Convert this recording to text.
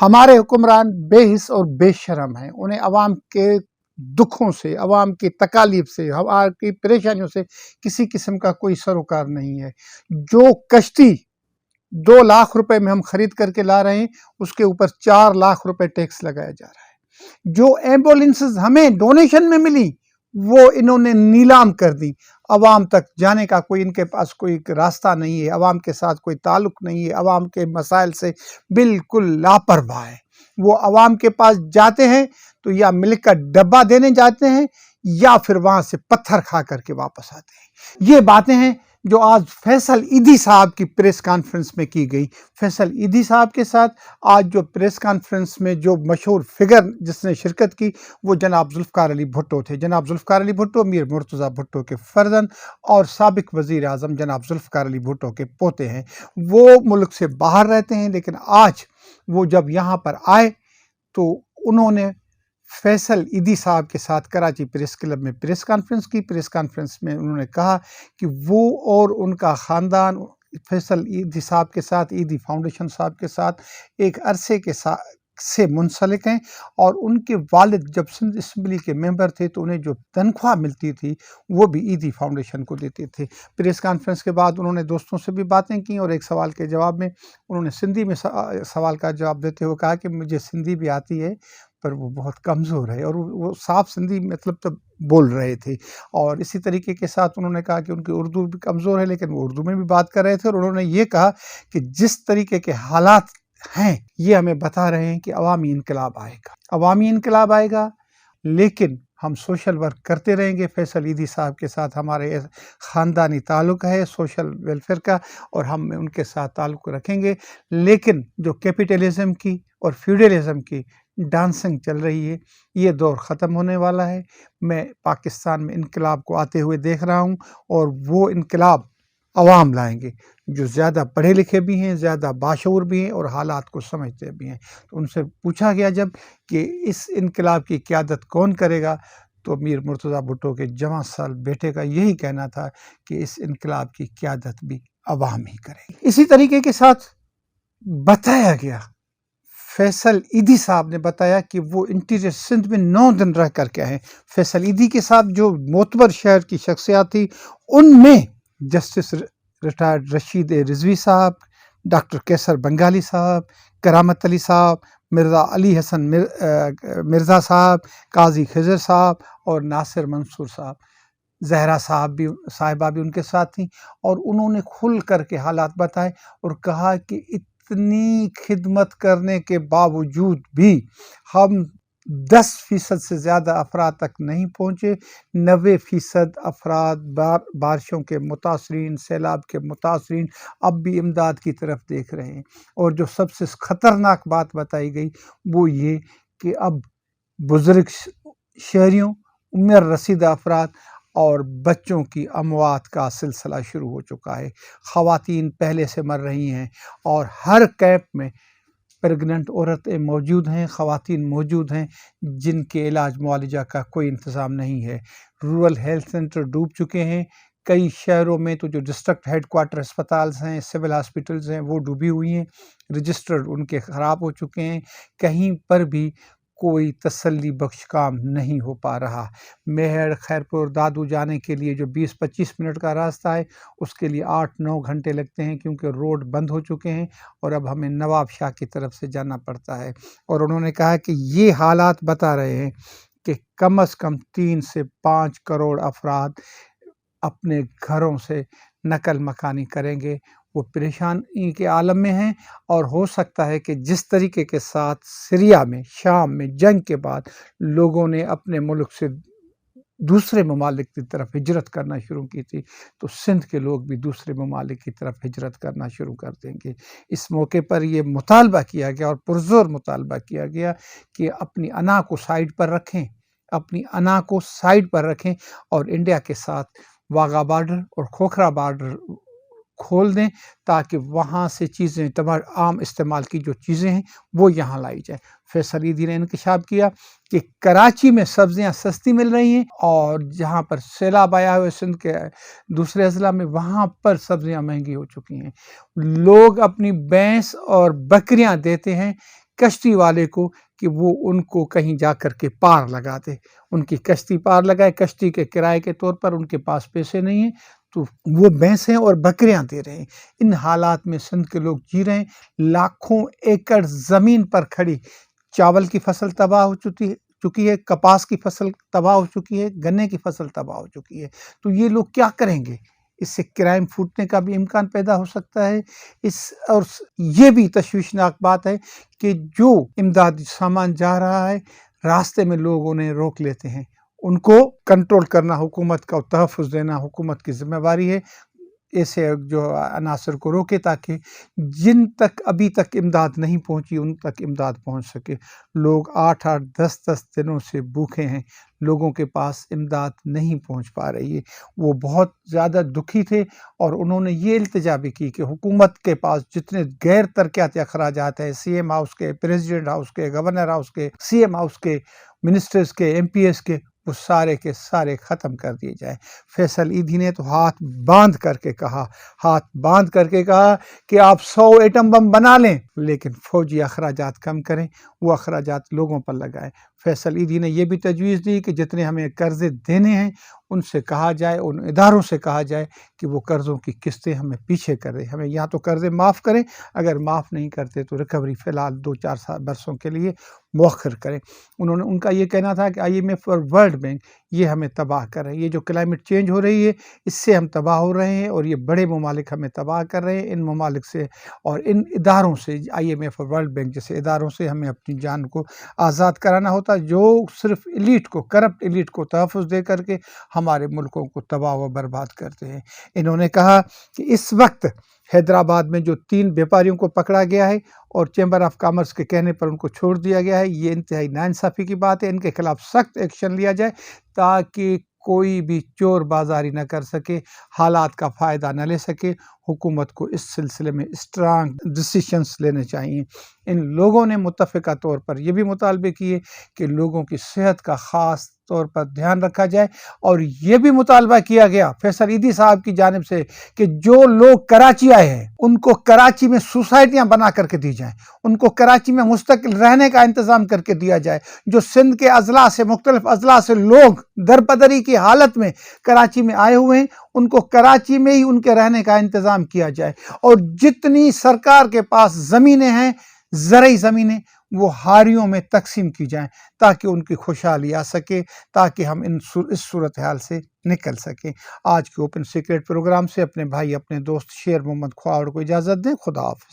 ہمارے حکمران بے حس اور بے شرم ہیں، انہیں عوام کے دکھوں سے، عوام کی تکالیف سے، عوام کی پریشانیوں سے کسی قسم کا کوئی سروکار نہیں ہے۔ جو کشتی 2 لاکھ روپے میں ہم خرید کر کے لا رہے ہیں، اس کے اوپر 4 لاکھ روپے ٹیکس لگایا جا رہا ہے۔ جو ایمبولینسز ہمیں ڈونیشن میں ملی وہ انہوں نے نیلام کر دی۔ عوام تک جانے کا کوئی ان کے پاس کوئی راستہ نہیں ہے، عوام کے ساتھ کوئی تعلق نہیں ہے، عوام کے مسائل سے بالکل لاپرواہ ہے۔ وہ عوام کے پاس جاتے ہیں تو یا ملک کا ڈبہ دینے جاتے ہیں یا پھر وہاں سے پتھر کھا کر کے واپس آتے ہیں۔ یہ باتیں ہیں جو آج فیصل ایدھی صاحب کی پریس کانفرنس میں کی گئی۔ فیصل ایدھی صاحب کے ساتھ آج جو پریس کانفرنس میں جو مشہور فگر جس نے شرکت کی وہ جناب ذوالفقار علی بھٹو تھے۔ جناب ذوالفقار علی بھٹو میر مرتضیٰ بھٹو کے فرزند اور سابق وزیر اعظم جناب ذوالفقار علی بھٹو کے پوتے ہیں۔ وہ ملک سے باہر رہتے ہیں، لیکن آج وہ جب یہاں پر آئے تو انہوں نے فیصل ایدھی صاحب کے ساتھ کراچی پریس کلب میں پریس کانفرنس کی۔ پریس کانفرنس میں انہوں نے کہا کہ وہ اور ان کا خاندان فیصل ایدھی صاحب کے ساتھ، ایدھی فاؤنڈیشن صاحب کے ساتھ ایک عرصے کے سے منسلک ہیں، اور ان کے والد جب سندھ اسمبلی کے ممبر تھے تو انہیں جو تنخواہ ملتی تھی وہ بھی ایدھی فاؤنڈیشن کو دیتے تھے۔ پریس کانفرنس کے بعد انہوں نے دوستوں سے بھی باتیں کی اور ایک سوال کے جواب میں انہوں نے سندھی میں سوال کا جواب دیتے ہوئے کہا کہ مجھے سندھی بھی آتی ہے پر وہ بہت کمزور ہے، اور وہ صاف سندھی مطلب تو بول رہے تھے۔ اور اسی طریقے کے ساتھ انہوں نے کہا کہ ان کی اردو بھی کمزور ہے لیکن وہ اردو میں بھی بات کر رہے تھے، اور انہوں نے یہ کہا کہ جس طریقے کے حالات ہیں یہ ہمیں بتا رہے ہیں کہ عوامی انقلاب آئے گا، عوامی انقلاب آئے گا، لیکن ہم سوشل ورک کرتے رہیں گے۔ فیصل ایدھی صاحب کے ساتھ ہمارے خاندانی تعلق ہے سوشل ویلفیئر کا، اور ہم ان کے ساتھ تعلق رکھیں گے، لیکن جو کیپیٹلزم کی اور فیوڈلزم کی ڈانسنگ چل رہی ہے یہ دور ختم ہونے والا ہے۔ میں پاکستان میں انقلاب کو آتے ہوئے دیکھ رہا ہوں، اور وہ انقلاب عوام لائیں گے جو زیادہ پڑھے لکھے بھی ہیں، زیادہ باشعور بھی ہیں اور حالات کو سمجھتے بھی ہیں۔ تو ان سے پوچھا گیا جب کہ اس انقلاب کی قیادت کون کرے گا، تو میر مرتضیٰ بھٹو کے جوان سال بیٹے کا یہی کہنا تھا کہ اس انقلاب کی قیادت بھی عوام ہی کرے گی۔ اسی طریقے کے ساتھ بتایا گیا، فیصل ایدھی صاحب نے بتایا کہ وہ انٹیریئر سندھ میں 9 دن رہ کر کے آئے۔ فیصل ایدھی کے ساتھ جو معتبر شہر کی شخصیات تھی ان میں جسٹس ریٹائرڈ رشید رضوی صاحب، ڈاکٹر کیسر بنگالی صاحب، کرامت علی صاحب، مرزا علی حسن مرزا صاحب، قاضی خضر صاحب اور ناصر منصور صاحب۔ زہرا صاحبہ بھی ان کے ساتھ تھیں، اور انہوں نے کھل کر کے حالات بتائے اور کہا کہ اتنی خدمت کرنے کے باوجود بھی ہم 10% سے زیادہ افراد تک نہیں پہنچے۔ 90% افراد بارشوں کے متاثرین، سیلاب کے متاثرین اب بھی امداد کی طرف دیکھ رہے ہیں۔ اور جو سب سے خطرناک بات بتائی گئی وہ یہ کہ اب بزرگ شہریوں، عمر رسیدہ افراد اور بچوں کی اموات کا سلسلہ شروع ہو چکا ہے۔ خواتین پہلے سے مر رہی ہیں، اور ہر کیمپ میں پریگننٹ عورتیں موجود ہیں، خواتین موجود ہیں جن کے علاج معالجہ کا کوئی انتظام نہیں ہے۔ رورل ہیلتھ سینٹر ڈوب چکے ہیں۔ کئی شہروں میں تو جو ڈسٹرکٹ ہیڈ کوارٹر اسپتالز ہیں، سول ہاسپٹلز ہیں، وہ ڈوبی ہوئی ہیں، رجسٹرڈ ان کے خراب ہو چکے ہیں۔ کہیں پر بھی کوئی تسلی بخش کام نہیں ہو پا رہا۔ میہر خیرپور دادو جانے کے لیے جو 20-25 منٹ کا راستہ ہے اس کے لیے 8-9 گھنٹے لگتے ہیں، کیونکہ روڈ بند ہو چکے ہیں اور اب ہمیں نواب شاہ کی طرف سے جانا پڑتا ہے۔ اور انہوں نے کہا کہ یہ حالات بتا رہے ہیں کہ کم از کم 3 سے 5 کروڑ افراد اپنے گھروں سے نقل مکانی کریں گے۔ وہ پریشانی کے عالم میں ہیں، اور ہو سکتا ہے کہ جس طریقے کے ساتھ سیریا میں، شام میں جنگ کے بعد لوگوں نے اپنے ملک سے دوسرے ممالک کی طرف ہجرت کرنا شروع کی تھی، تو سندھ کے لوگ بھی دوسرے ممالک کی طرف ہجرت کرنا شروع کر دیں گے۔ اس موقع پر یہ مطالبہ کیا گیا اور پرزور مطالبہ کیا گیا کہ اپنی انا کو سائیڈ پر رکھیں، اپنی انا کو سائیڈ پر رکھیں اور انڈیا کے ساتھ واغا بارڈر اور کھوکھرا بارڈر کھول دیں، تاکہ وہاں سے چیزیں عام استعمال کی جو چیزیں ہیں وہ یہاں لائی جائیں۔ فیصل ایدھی نے انکشاف کیا کہ کراچی میں سبزیاں سستی مل رہی ہیں، اور جہاں پر سیلاب آیا ہوئے سندھ کے دوسرے اضلاع میں وہاں پر سبزیاں مہنگی ہو چکی ہیں۔ لوگ اپنی بھینس اور بکریاں دیتے ہیں کشتی والے کو کہ وہ ان کو کہیں جا کر کے پار لگا دے، ان کی کشتی پار لگائے، کشتی کے کرائے کے طور پر ان کے پاس پیسے نہیں ہیں تو وہ بھینسیں اور بکریاں دے رہے ہیں۔ ان حالات میں سندھ کے لوگ جی رہے ہیں، لاکھوں ایکڑ زمین پر کھڑی چاول کی فصل تباہ ہو چکی ہے، کپاس کی فصل تباہ ہو چکی ہے، گنے کی فصل تباہ ہو چکی ہے، تو یہ لوگ کیا کریں گے؟ اس سے کرائم پھوٹنے کا بھی امکان پیدا ہو سکتا ہے۔ اور یہ بھی تشویشناک بات ہے کہ جو امدادی سامان جا رہا ہے راستے میں لوگ انہیں روک لیتے ہیں، ان کو کنٹرول کرنا حکومت کا، تحفظ دینا حکومت کی ذمہ داری ہے، ایسے جو عناصر کو روکے تاکہ جن تک ابھی تک امداد نہیں پہنچی ان تک امداد پہنچ سکے۔ لوگ 8-8 10-10 دنوں سے بھوکے ہیں، لوگوں کے پاس امداد نہیں پہنچ پا رہی ہے، وہ بہت زیادہ دکھی تھے اور انہوں نے یہ التجا بھی کی کہ حکومت کے پاس جتنے غیر ترقیاتی اخراجات ہیں، سی ایم ہاؤس کے، پریزیڈنٹ ہاؤس کے، گورنر ہاؤس کے، سی ایم ہاؤس کے، منسٹرز کے، ایم پی ایس کے، وہ سارے کے سارے ختم کر دیے جائیں۔ فیصل ایدھی نے تو ہاتھ باندھ کر کے کہا کہ آپ 100 ایٹم بم بنا لیں لیکن فوجی اخراجات کم کریں، وہ اخراجات لوگوں پر لگائیں۔ فیصل ایدھی نے یہ بھی تجویز دی کہ جتنے ہمیں قرضے دینے ہیں ان سے کہا جائے، ان اداروں سے کہا جائے کہ وہ قرضوں کی قسطیں ہمیں پیچھے کر دیں، ہمیں یا تو قرضے معاف کریں، اگر معاف نہیں کرتے تو ریکوری فی الحال 2-4 برسوں کے لیے مؤخر کریں۔ ان کا یہ کہنا تھا کہ IMF اور ورلڈ بینک یہ ہمیں تباہ کر رہے ہیں، یہ جو کلائمیٹ چینج ہو رہی ہے اس سے ہم تباہ ہو رہے ہیں اور یہ بڑے ممالک ہمیں تباہ کر رہے ہیں۔ ان ممالک سے اور ان اداروں سے، IMF اور ورلڈ بینک جیسے اداروں سے ہمیں اپنی جان کو آزاد کرانا ہوتا، جو صرف ایلیٹ کو، کرپٹ ایلیٹ کو تحفظ دے کر کے ہمارے ملکوں کو تباہ و برباد کرتے ہیں۔ انہوں نے کہا کہ اس وقت حیدرآباد میں جو 3 بیپاریوں کو پکڑا گیا ہے اور چیمبر آف کامرس کے کہنے پر ان کو چھوڑ دیا گیا ہے، یہ انتہائی ناانصافی کی بات ہے، ان کے خلاف سخت ایکشن لیا جائے تاکہ کوئی بھی چور بازاری نہ کر سکے، حالات کا فائدہ نہ لے سکے۔ حکومت کو اس سلسلے میں اسٹرانگ ڈیسیشنز لینے چاہیے۔ ان لوگوں نے متفقہ طور پر یہ بھی مطالبے کیے کہ لوگوں کی صحت کا خاص طور پر دھیان رکھا جائے، اور یہ بھی مطالبہ کیا گیا فیصل ایدھی صاحب کی جانب سے کہ جو لوگ کراچی آئے ہیں ان کو کراچی میں سوسائٹیاں بنا کر کے دی جائیں، ان کو کراچی میں مستقل رہنے کا انتظام کر کے دیا جائے۔ جو سندھ کے اضلاع سے، مختلف اضلاع سے لوگ درپدری کی حالت میں کراچی میں آئے ہوئے ہیں ان کو کراچی میں ہی ان کے رہنے کا انتظام کیا جائے، اور جتنی سرکار کے پاس زمینیں ہیں، زرعی زمینیں، وہ حاریوں میں تقسیم کی جائیں تاکہ ان کی خوشحالی آ سکے، تاکہ ہم اس صورتحال سے نکل سکیں۔ آج کے اوپن سیکرٹ پروگرام سے اپنے بھائی، اپنے دوست شیر محمد کھواڑ کو اجازت دیں۔ خدا حافظ۔